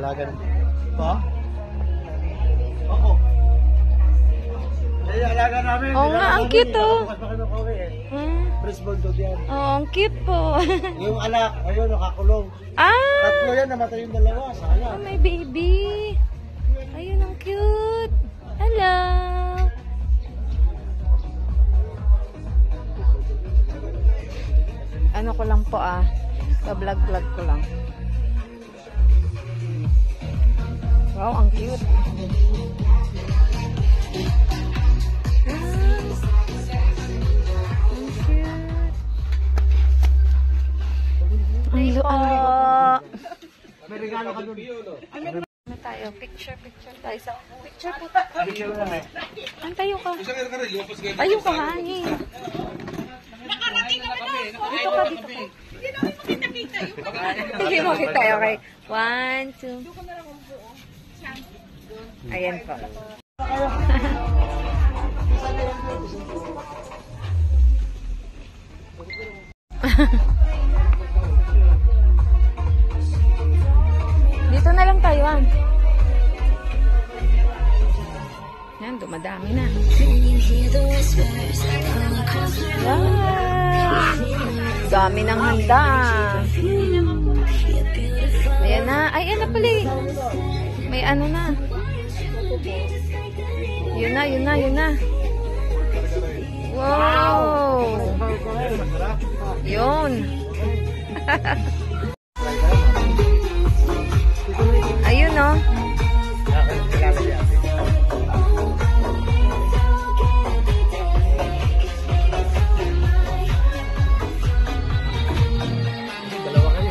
Alaga pa? Oo. Ay, alaga namin. Oo nga, ang cute oh. Fresh bulldog yan. Oo, ang cute po. Yung anak, ayun, nakakulong. Ah! Tatlo yan, namatay yung dalawa. Sayang. Oh, may baby. Ayun, ang cute. Hello. Ano ko lang po ka-vlog-vlog ko lang. Wow, ang cute. Ang luan. May regalo ka doon. Ano tayo? Picture tayo. Picture po. Ang tayo ka. Tayo ka, honey. Nakarating naman ako. Dito ka, dito ka. Hindi namin makita-kita. Hindi mo kita, okay. 1, 2. Ayan po. Dito na lang tayo, Yan, dumadami na. Wow! Dami ng handa. Ayan na. Ay, ayan na pala eh. May ano na. Yun na. Wow! Yun. Ayun oh.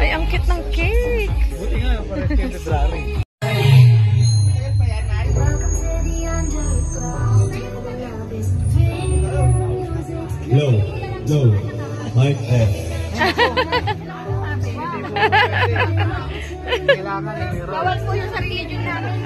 Ay, ang cute ng cake. Buti nga, parang February. Low, mic F. Bawal po yung sarili nyo namin.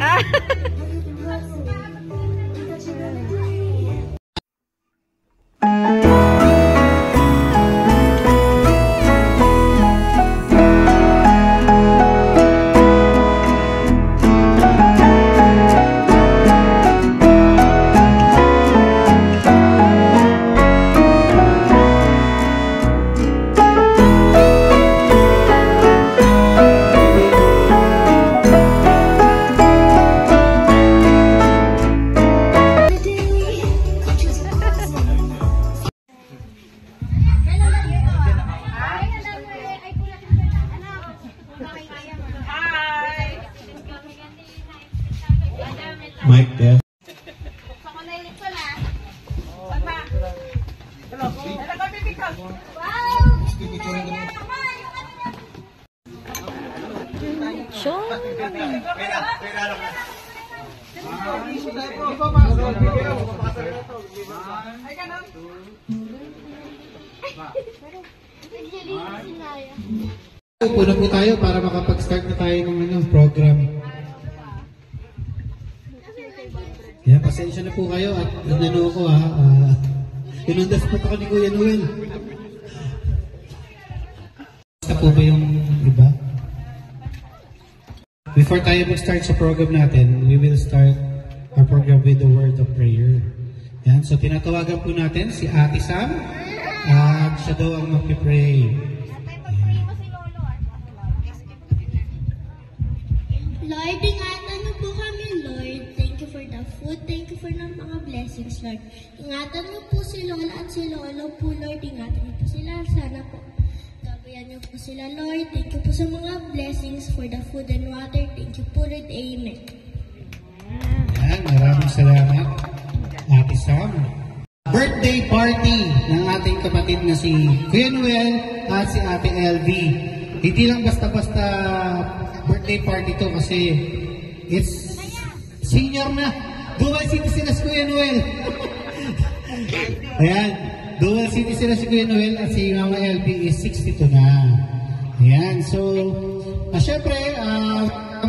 Mic F. Sure. Puno po tayo para makapag-start na tayo ng program. Yan, pasensya na po kayo at nanano ko pinundas po ako ni Kuya Noel. Basta po ba yung iba? Before tayo mag-start sa program natin, we will start our program with the word of prayer. Yan, so tinatawagan po natin si Ate Sam at siya daw ang mag-pray. Lord, ingatan niyo po kami, Lord. Thank you for the food. Thank you for the mga blessings, Lord. Ingatan niyo po si Lola at si Lolo po, Lord. Ingatan niyo po sila. Sana po gabayan niyo po sila, Lord. Thank you po sa mga blessings for the food and water. Thank you po, Lord. Amen. Yan, maraming salamat, Ate Sam. Birthday party ng ating kapatid na si Kuya Noel at si Ate LV. Hindi lang basta-basta birthday party to kasi it's senior na. Dual citizen na si Kuya Noel. Ayan, dual citizen na si Kuya Noel at si Mama LV is 62 na. Ayan, so syempre,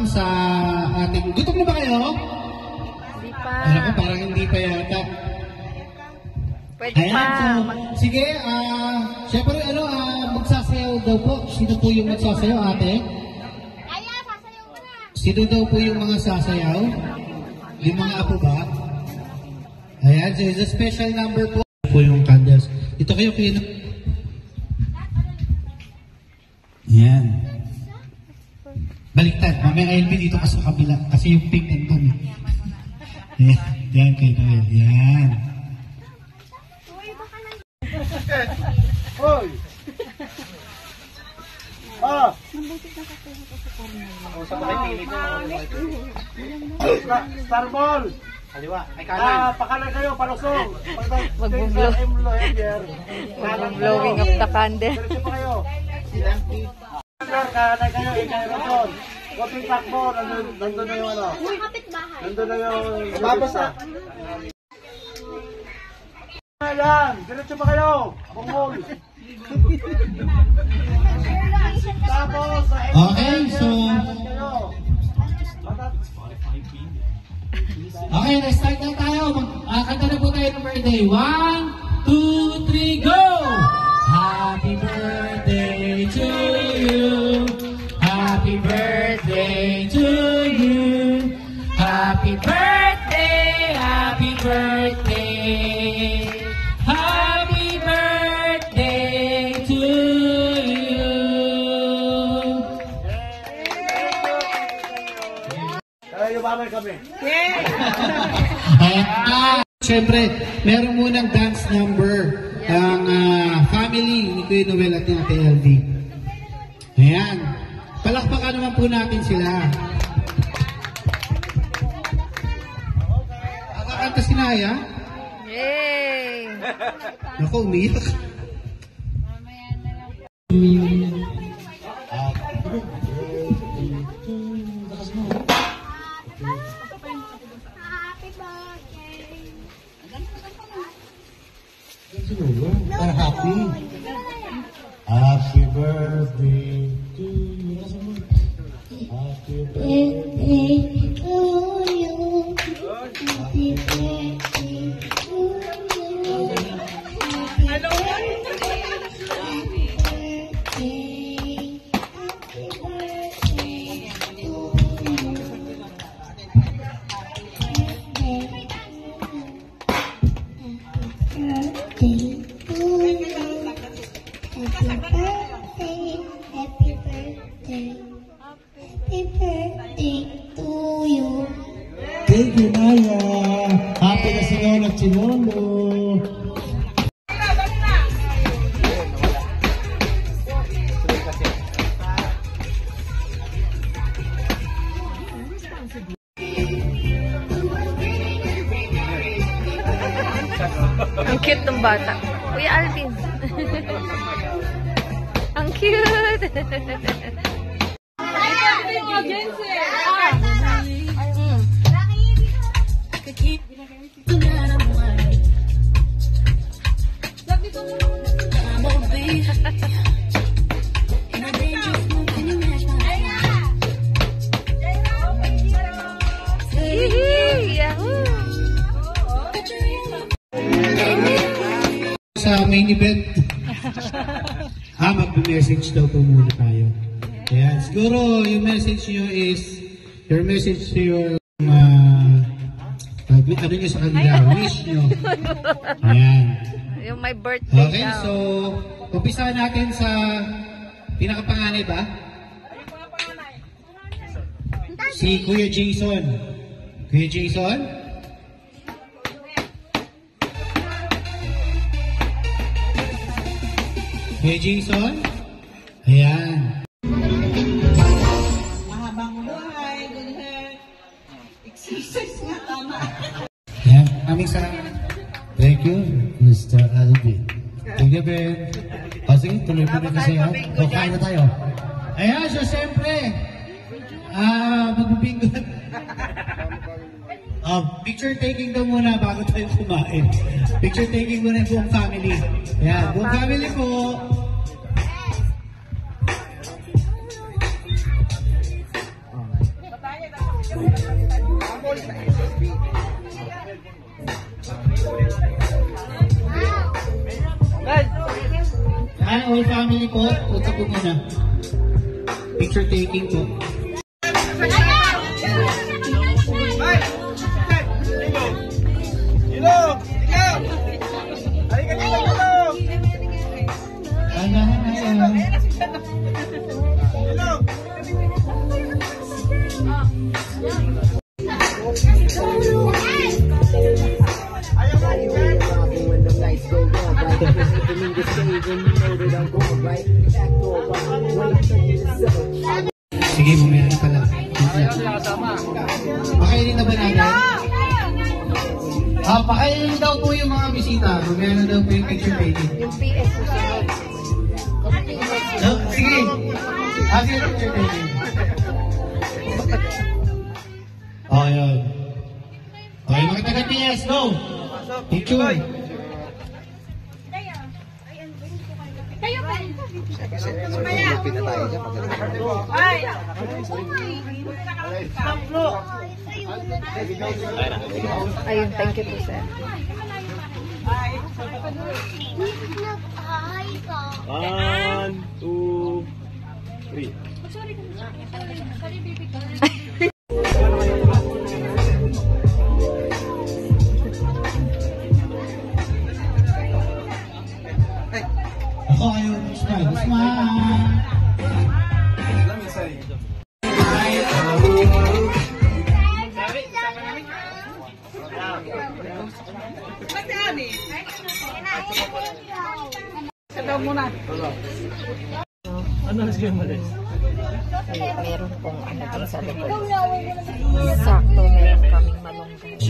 sa ating, gutom na ba kayo? Hindi pa. Alam ko, parang hindi pa yata. Pwede Ayan, pa. so, sige, syempre, magsasayaw daw po. Sino po yung magsasayaw, ate? Kaya, sasayaw ka na. Sino daw po yung mga sasayaw? Yung mga apo ba? Ayan, so it's a special number po. Po yung candles. Ito kayo, Pino. Ayan. Baliktad. Mamaya LB dito ka sa kabila. Kasi yung pink nandun. Ayan. Ayan kayo, Noel. Ayan. Hoy! Ah! Starball! Kaliwa. Ay kanan. Pakanan kayo, palusong. Blowing up the candle. Diretso pa kayo. Kanan kayo, ikaw doon. Konting takbo, nandun na yung ano. Nandun na yung... Babasa. Ayan, diretso pa kayo. Bungol. Tapos, Okay, so... Okay, let's start na tayo. Kanta na po tayo ng birthday. 1, 2, 3, go! Happy birthday to you. Happy birthday to you. Happy birthday, happy birthday. Happy birthday to you. Yumaman kami. Siyempre, meron munang dance number ang family ni Kuya Noel at ni Ate LV. Ayan. Palakpakan naman po natin sila. Kakanta si Naya? Yay! Naku, umiyak. Happy birthday. Para happy. Happy birthday to you. Happy Birthday to you. Happy birthday to you. Happy birthday. Happy birthday. Happy birthday to you. Happy birthday to you. Thank you, Naya. Happy na si Lola at si Lolo. Ang cute ng bata. Kuya Alvin. Ang cute. Yahoo! Sa main event. Mag-message daw po muna tayo. Ayan. Siguro yung message nyo is your message to your ano nyo sa kanila, wish nyo. Ayan. Yung my birthday Okay, daw. so umpisa natin sa pinakapanganay ba? Si Kuya Jason. Kuya Jason? Kuya Jason? Ayan. Mahabang buhay, good health. Exercise nga, tama. Ayan, aming salamat. Thank you, Mr. Alvin. Thank you, Ben. Sige, tuloy po na kasi ha. O, kain na tayo. Ayan, so siyempre, magbibingo. Picture taking daw muna bago tayo kumain. Picture taking muna yung buong family. Ayan, buong family po. Ayan, all family po. Punta po muna. Picture taking po. Ayan! Sige, mamaya na pala. Pakainin na ba natin? Pakainin daw po yung mga bisita. Mamaya na daw po yung picture taking. Yung PS susunod. No, sige. Sige, picture taking. Yun. Okay, mga taga-PS, go! Picture. Tayo pa. Ayun, thank you po, sir. One, two, three. Sorry, baby. Ako ayun, smile. Smile! Meron pong ano dun sa likod. Sakto, meron kaming malunggay.